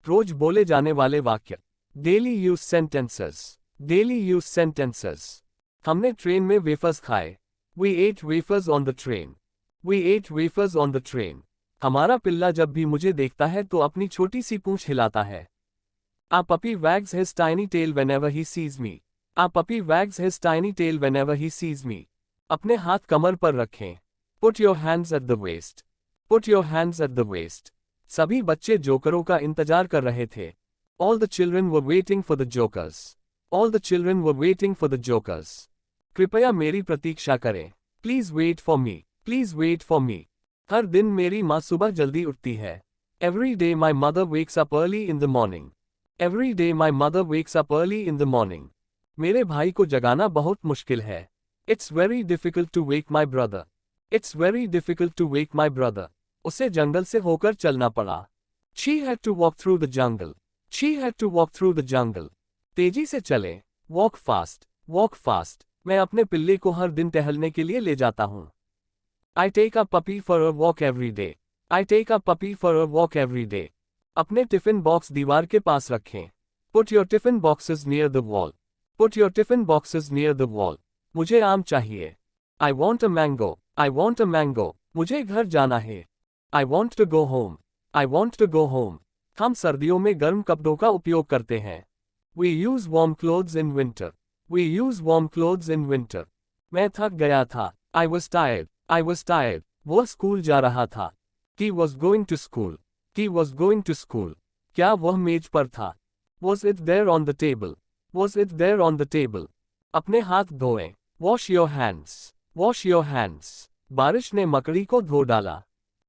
रोज बोले जाने वाले वाक्य। Daily use sentences. Daily use sentences. हमने ट्रेन में वेफर्स खाए। We ate wafers on the train. We ate wafers on the train. हमारा पिल्ला जब भी मुझे देखता है तो अपनी छोटी सी पूंछ हिलाता है। A puppy wags his tiny tail whenever he sees me. A puppy wags his tiny tail whenever he sees me. अपने हाथ कमर पर रखें। Put your hands at the waist. Put your hands at the waist. सभी बच्चे जोकरों का इंतजार कर रहे थे। All the children were waiting for the jokers. All the children were waiting for the jokers. कृपया मेरी प्रतीक्षा करें। Please wait for me. Please wait for me. हर दिन मेरी माँ सुबह जल्दी उठती है। Every day my mother wakes up early in the morning. Every day my mother wakes up early in the morning. मेरे भाई को जगाना बहुत मुश्किल है। It's very difficult to wake my brother. It's very difficult to wake my brother. उसे जंगल से होकर चलना पड़ा। She had to walk through the jungle. She had to walk through the jungle. तेजी से चले। Walk fast. Walk fast. मैं अपने पिल्ले को हर दिन टहलने के लिए ले जाता हूँ। I take a puppy for a walk every day. I take a puppy for a walk every day. अपने टिफिन बॉक्स दीवार के पास रखें। Put your tiffin boxes near the wall. Put your tiffin boxes near the wall. मुझे आम चाहिए। I want a mango. I want a mango. मुझे घर जाना है। I want to go home. I want to go home. हम सर्दियों में गर्म कपड़ों का उपयोग करते हैं। We use warm clothes in winter. We use warm clothes in winter. मैं थक गया था। I was tired. I was tired. वो स्कूल जा रहा था। He was going to school. He was going to school. क्या वह मेज पर था? Was it there on the table? Was it there on the table? अपने हाथ धोएं। Wash your hands. Wash your hands. बारिश ने मकड़ी को धो डाला।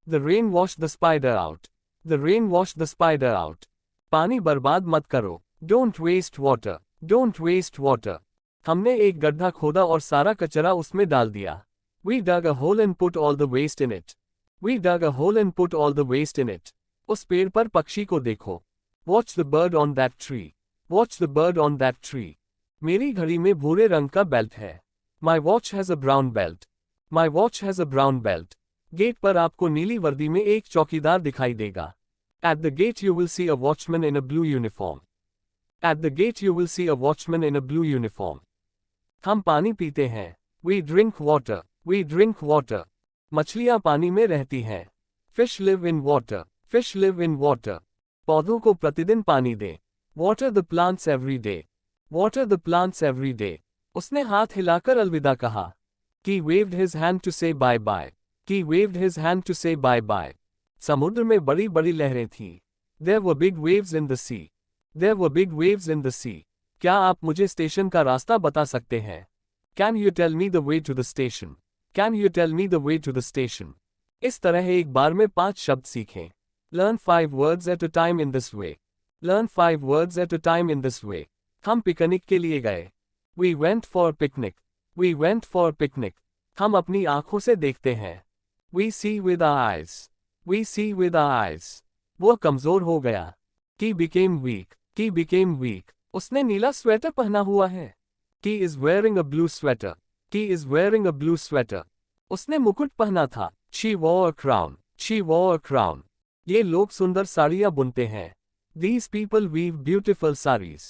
The rain washed the spider out. The rain washed the spider out. पानी बर्बाद मत करो। Don't waste water. Don't waste water. हमने एक गड्ढा खोदा और सारा कचरा उसमें डाल दिया। We dug a hole and put all the waste in it. We dug a hole and put all the waste in it. उस पेड़ पर पक्षी को देखो। Watch the bird on that tree. Watch the bird on that tree. मेरी घड़ी में भूरे रंग का बेल्ट है। My watch has a brown belt. My watch has a brown belt. Gate पर आपको नीली वर्दी में एक चौकीदार दिखाई देगा। At the gate you will see a watchman in a blue uniform. At the gate you will see a watchman in a blue uniform. हम पानी पीते हैं। We drink water. We drink water. मछलियाँ पानी में रहती हैं। Fish live in water. Fish live in water. पौधों को प्रतिदिन पानी दें। Water the plants every day. Water the plants every day. उसने हाथ हिलाकर अलविदा कहा। He waved his hand to say bye-bye. He waved his hand to say bye-bye. समुद्र में बड़ी बड़ी लहरें थीं। There were big waves in the sea. There were big waves in the sea. क्या आप मुझे स्टेशन का रास्ता बता सकते हैं? Can you tell me the way to the station? Can you tell me the way to the station? इस तरह एक बार में 5 शब्द सीखें। Learn 5 words at a time in this way. Learn 5 words at a time in this way. हम picnic के लिए गए। We went for a picnic. We went for a picnic. हम अपनी आँखों से देखते हैं। We see with our eyes. We see with our eyes. वो कमजोर हो गया। He became weak. He became weak. उसने नीला स्वेटर पहना हुआ है। He is wearing a blue sweater. He is wearing a blue sweater. उसने मुकुट पहना था। She wore a crown. She wore a crown. ये लोग सुंदर साड़ियाँ बुनते हैं। These people weave beautiful sarees.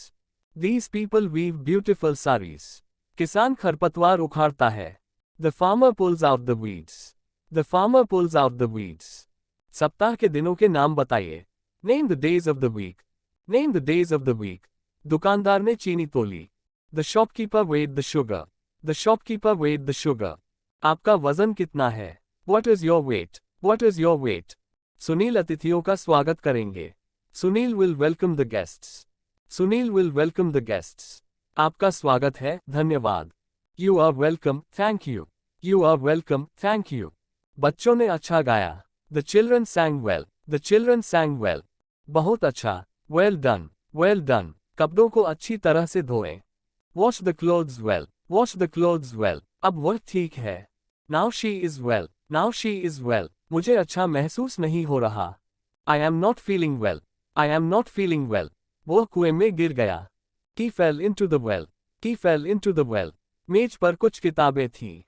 These people weave beautiful sarees. किसान खरपतवार उखाड़ता है। The farmer pulls out the weeds. The farmer pulls out the weeds. सप्ताह के दिनों के नाम बताइए। Name the days of the week. Name the days of the week. दुकानदार ने चीनी तोली। The shopkeeper weighed the sugar. The shopkeeper weighed the sugar. आपका वजन कितना है? What is your weight? What is your weight? Sunil अतिथियों का स्वागत करेंगे। Sunil will welcome the guests. Sunil will welcome the guests. आपका स्वागत है, धन्यवाद। You are welcome, thank you. You are welcome, thank you. बच्चों ने अच्छा गाया। The children sang well. The children sang well. बहुत अच्छा, well done, well done. कपड़ों को अच्छी तरह से धोएं। Wash the clothes well. Wash the clothes well. अब वह ठीक है। Now she is well. Now she is well. मुझे अच्छा महसूस नहीं हो रहा। I am not feeling well. I am not feeling well. वो कुएं में गिर गया। He fell into the well. He fell into the well. मेज पर कुछ किताबें थीं।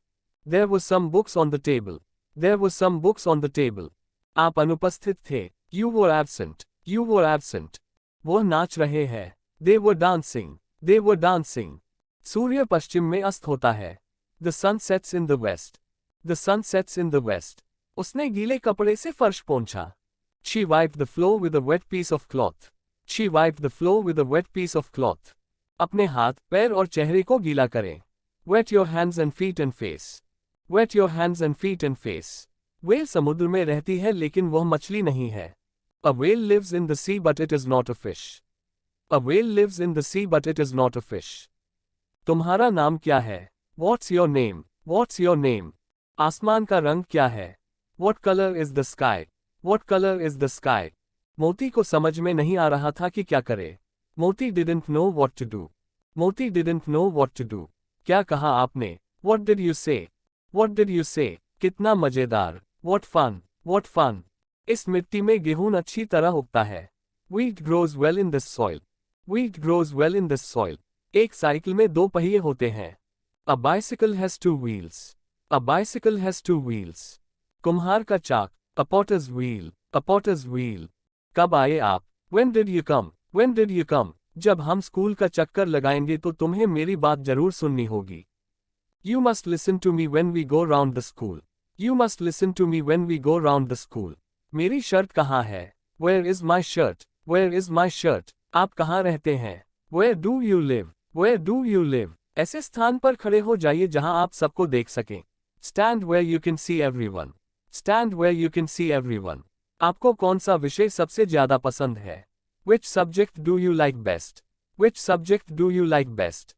There were some books on the table. There were some books on the table. आप अनुपस्थित थे। You were absent. You were absent. वो नाच रहे हैं। They were dancing. They were dancing. सूर्य पश्चिम में अस्त होता है। The sun sets in the west. The sun sets in the west. उसने गीले कपड़े से फर्श पोंछा। She wiped the floor with a wet piece of cloth. She wiped the floor with a wet piece of cloth. अपने हाथ, पैर और चेहरे को गीला करें। Wet your hands and feet and face. Wet your hands and feet and face. Whale समुद्र में रहती है लेकिन वह मछली नहीं है। A whale lives in the sea but it is not a fish. A whale lives in the sea but it is not a fish. तुम्हारा नाम क्या है? What's your name? What's your name? आसमान का रंग क्या है? What color is the sky? What color is the sky? मोती को समझ में नहीं आ रहा था कि क्या करे। मोती didn't know what to do. मोती didn't know what to do. क्या कहा आपने? What did you say? What did you say? कितना मजेदार। What fun. What fun. इस मिट्टी में गेहूं अच्छी तरह उगता है। Wheat grows well in this soil. Wheat grows well in this soil. एक साइकिल में दो पहिए होते हैं। A bicycle has two wheels. A bicycle has two wheels. कुम्हार का चाक। A potter's wheel. A potter's wheel. कब आए आप? When did you come? When did you come? जब हम स्कूल का चक्कर लगाएंगे तो तुम्हें मेरी बात जरूर सुननी होगी। You must listen to me when we go round the school. You must listen to me when we go round the school. मेरी शर्ट कहाँ है? Where is my shirt? Where is my shirt? आप कहाँ रहते हैं? Where do you live? Where do you live? ऐसे स्थान पर खड़े हो जाइए जहां आप सबको देख सकें। Stand where you can see everyone. Stand where you can see everyone. आपको कौन सा विषय सबसे ज्यादा पसंद है? Which subject do you like best? Which subject do you like best?